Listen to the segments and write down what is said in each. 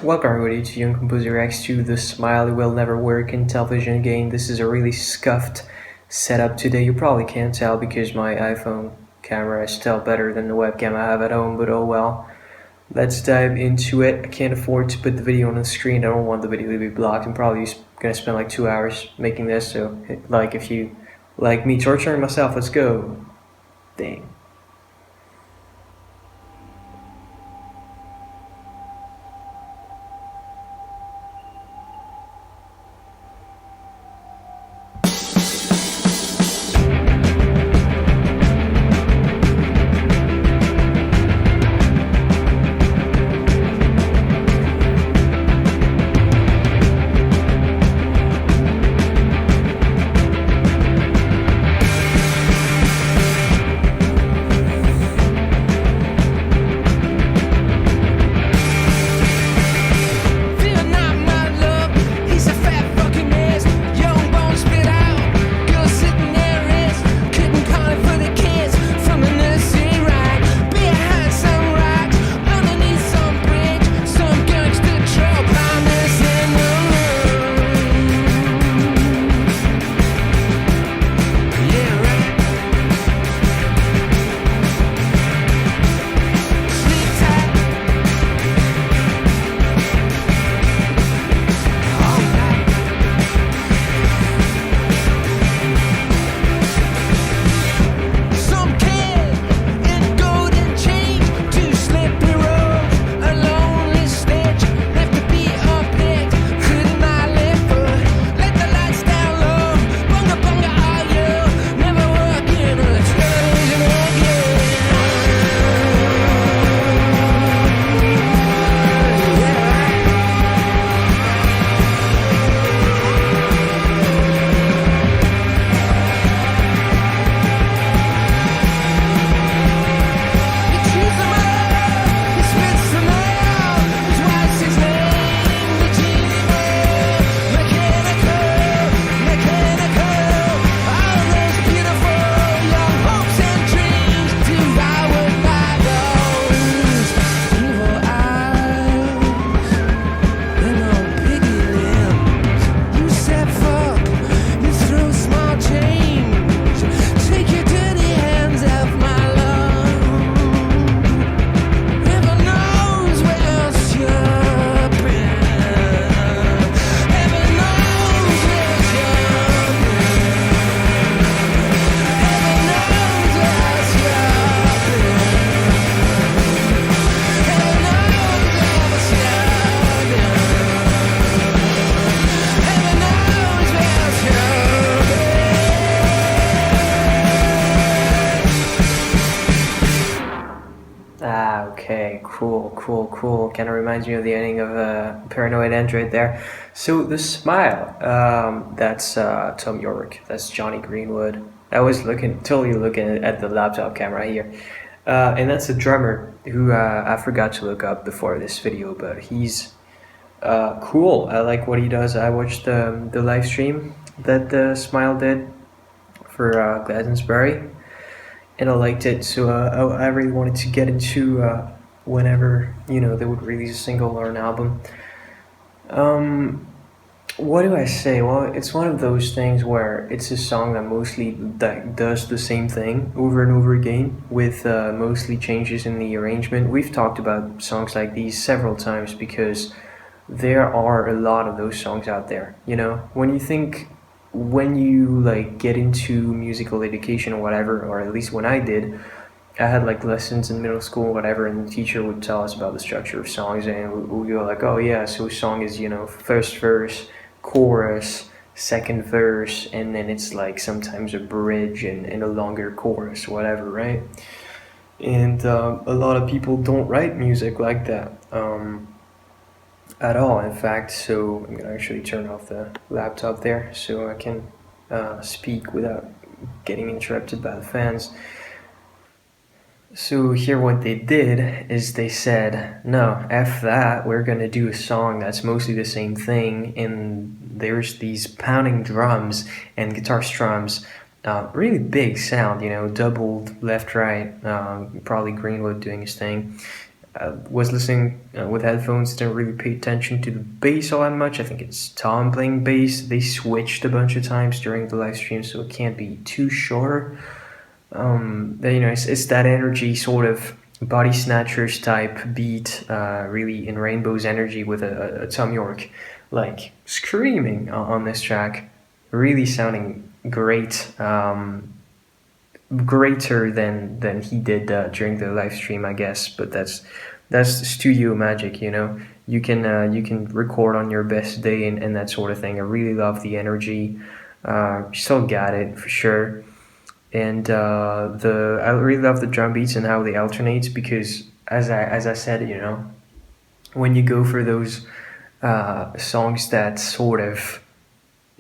Welcome everybody to Young Composer X2, the smile will never work in television game. This is a really scuffed setup today. You probably can't tell because my iPhone camera is still better than the webcam I have at home, but oh well. Let's dive into it. I can't afford to put the video on the screen. I don't want the video to be blocked. I'm probably gonna spend like 2 hours making this, so like if you like me torturing myself, let's go. Dang. Okay, cool. Kind of reminds me of the ending of Paranoid Android there. So the smile, that's Thom Yorke, that's Jonny Greenwood. I was totally looking at the laptop camera here. And that's a drummer who I forgot to look up before this video, but he's cool. I like what he does. I watched the live stream that the Smile did for Glastonbury, and I liked it, so I really wanted to get into whenever they would release a single or an album. What do I say? Well, it's one of those things where it's a song that mostly does the same thing over and over again, with mostly changes in the arrangement. We've talked about songs like these several times because there are a lot of those songs out there. When you like get into musical education or whatever, or at least when I did, I had like lessons in middle school or whatever, and the teacher would tell us about the structure of songs, and we would go like, oh yeah, so a song is first verse, chorus, second verse, and then it's like sometimes a bridge and a longer chorus, whatever, right? And a lot of people don't write music like that. At all, in fact. So I'm gonna actually turn off the laptop there so I can speak without getting interrupted by the fans. So here what they did is they said, no, F that, we're gonna do a song that's mostly the same thing, and there's these pounding drums and guitar strums, really big sound, doubled left, right, probably Greenwood doing his thing. was listening with headphones, didn't really pay attention to the bass all that much. I think it's Tom playing bass. They switched a bunch of times during the live stream, so it can't be too sure. It's that energy, sort of body snatchers type beat, really in Rainbow's energy with a Thom Yorke like screaming on this track, really sounding great. Greater than he did during the live stream, I guess. But that's studio magic, you know. You can record on your best day and that sort of thing. I really love the energy. Still got it for sure. And the I really love the drum beats and how they alternate, because as I said, you know, when you go for those songs that sort of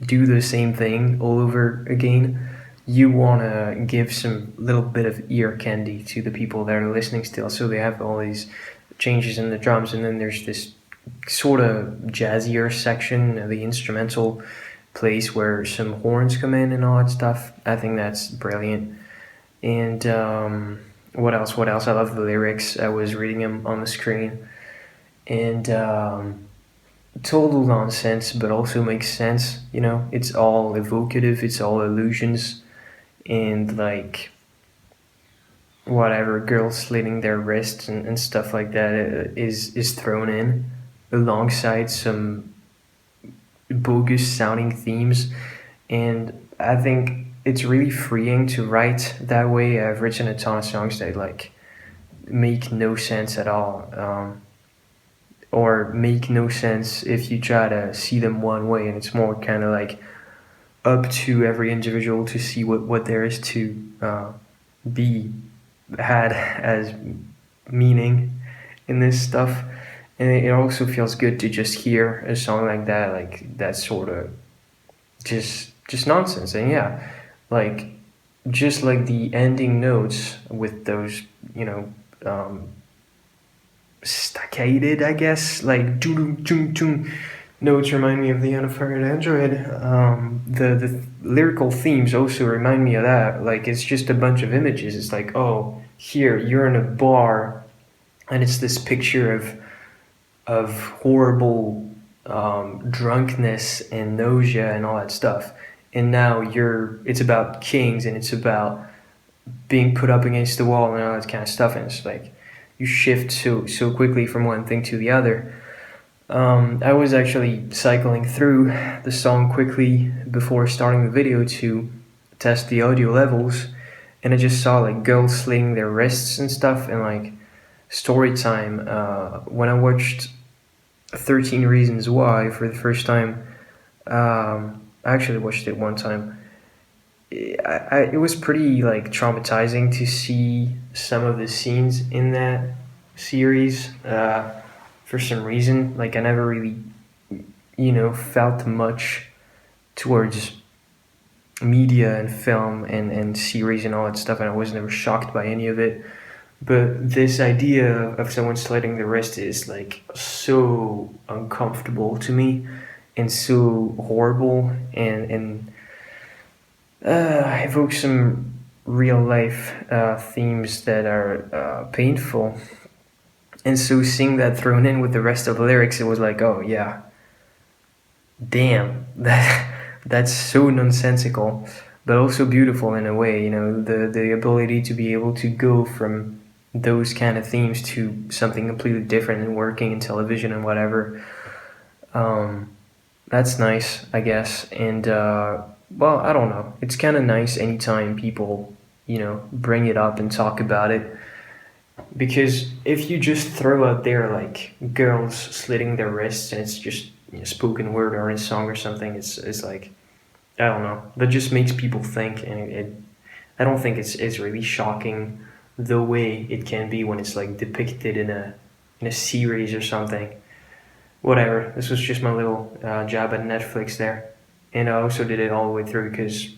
do the same thing all over again, you want to give some little bit of ear candy to the people that are listening still. So they have all these changes in the drums, and then there's this sort of jazzier section, the instrumental place where some horns come in and all that stuff. I think that's brilliant. And what else? What else? I love the lyrics. I was reading them on the screen, and total nonsense, but also makes sense. You know, it's all evocative. It's all illusions, and like whatever, girls slitting their wrists and stuff like that is thrown in alongside some bogus sounding themes. And I think it's really freeing to write that way. I've written a ton of songs that like make no sense at all, or make no sense if you try to see them one way, and it's more kind of like up to every individual to see what there is to be had as meaning in this stuff. And it also feels good to just hear a song like that, like that sort of just nonsense. And yeah, like just like the ending notes with those, you know, staccated, I guess, like doom doom doom notes remind me of the unfired android. The lyrical themes also remind me of that. Like it's just a bunch of images. It's like, oh, here you're in a bar, and it's this picture of horrible drunkenness and nausea and all that stuff. And now it's about kings, and it's about being put up against the wall and all that kind of stuff. And it's like you shift so quickly from one thing to the other. I was actually cycling through the song quickly before starting the video to test the audio levels, and I just saw like girls slitting their wrists and stuff. And like story time, when I watched 13 Reasons Why for the first time, I actually watched it one time. It was pretty like traumatizing to see some of the scenes in that series. For some reason, like I never really, you know, felt much towards media and film and series and all that stuff, and I was never shocked by any of it. But this idea of someone slitting the wrist is like so uncomfortable to me, and so horrible, and evokes some real life themes that are painful. And so seeing that thrown in with the rest of the lyrics, it was like, oh yeah, damn, that's so nonsensical, but also beautiful in a way. You know, the ability to be able to go from those kind of themes to something completely different and working in television and whatever. That's nice, I guess. And well, I don't know. It's kind of nice anytime people, you know, bring it up and talk about it. Because if you just throw out there like girls slitting their wrists, and it's just, you know, spoken word or in a song or something, it's like, I don't know, that just makes people think. And I don't think it's really shocking the way it can be when it's like depicted in a series or something. Whatever, this was just my little jab at Netflix there. And I also did it all the way through because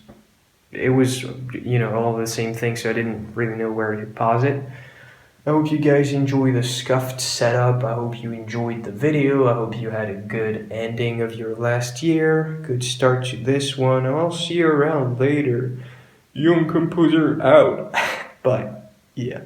it was, you know, all the same thing, so I didn't really know where to pause it. I hope you guys enjoy the scuffed setup. I hope you enjoyed the video. I hope you had a good ending of your last year. Good start to this one. I'll see you around later. Young composer out. Bye. Yeah.